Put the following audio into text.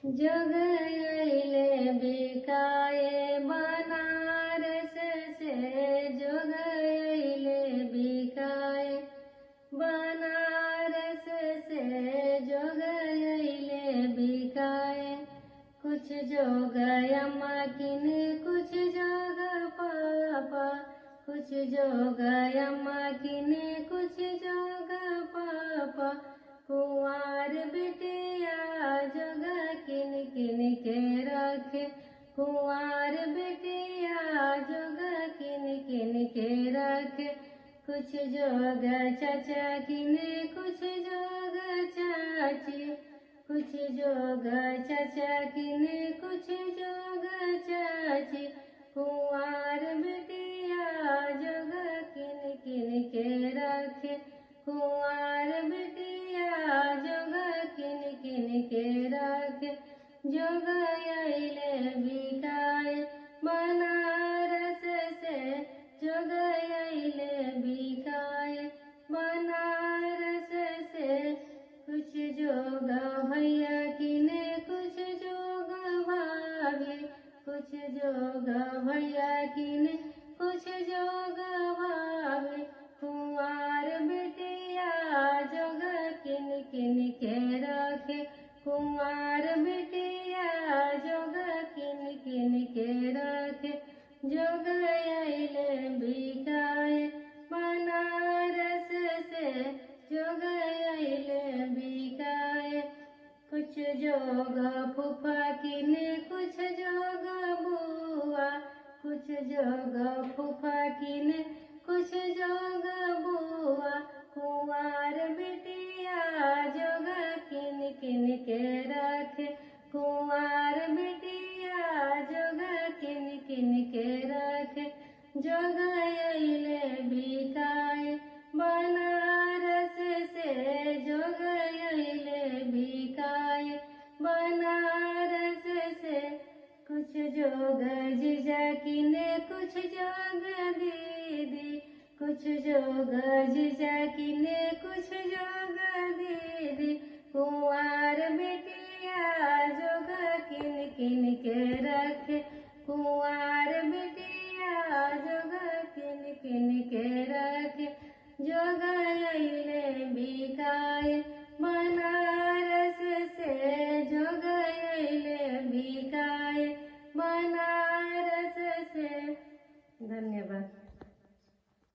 जग अइले बिकाए बनारस से, जग अइले बिकाए बनारस से, जग अइले बिकाए। कुछ जोग अम्मा किन, कुछ जोग पापा, कुछ जोग अम्मा किन, कुछ जोग पापा। कुंवार बिटिया जोग किन किन के रखे, कुंवार बिटिया जोग किन किन के रखे। कुछ जोग चाचा किन, कुछ जोग चाची, कुछ जोग चाचा किन, कुछ जोग चाची। कुंवार बिटिया जोग किन किन के रखे, कुंवार बिटिया जोग किन किन के रखे। जोग अइले बिकाए बनारस से, जोग अइले बिकाए बनारस से। कुछ जोग भैया किने, कुछ जोग भाभी, कुछ जोग भैया किने, कुछ जोग भाभी। कुंवार बिटिया जोग किन किन के रखे, कुंवार बिटिया जोग किन किन के रखे। जोग अइले बिकाए बनारस से, जोग अइले बिकाए। कुछ जोग फूफा किने, कुछ जोग बुआ, कुछ जोग फूफा किने, कुछ जोग बुआ। कुंवार बिटिया जोग किन किन के रखे, कुंवार बिटिया जोग किन किन के रखे। जोग अइले बिकाए बनारस से, जोग अइले बिकाए बनारस से। कुछ जोग जीजा किने, कुछ जोग दीदी, कुछ जोग जीजा किने, कुछ जोग दीदी। कुंवार बिटिया जोग किन किन के रखे, कुंवार बिटिया जोग किन किन के रखे। जोग अइले बिकाए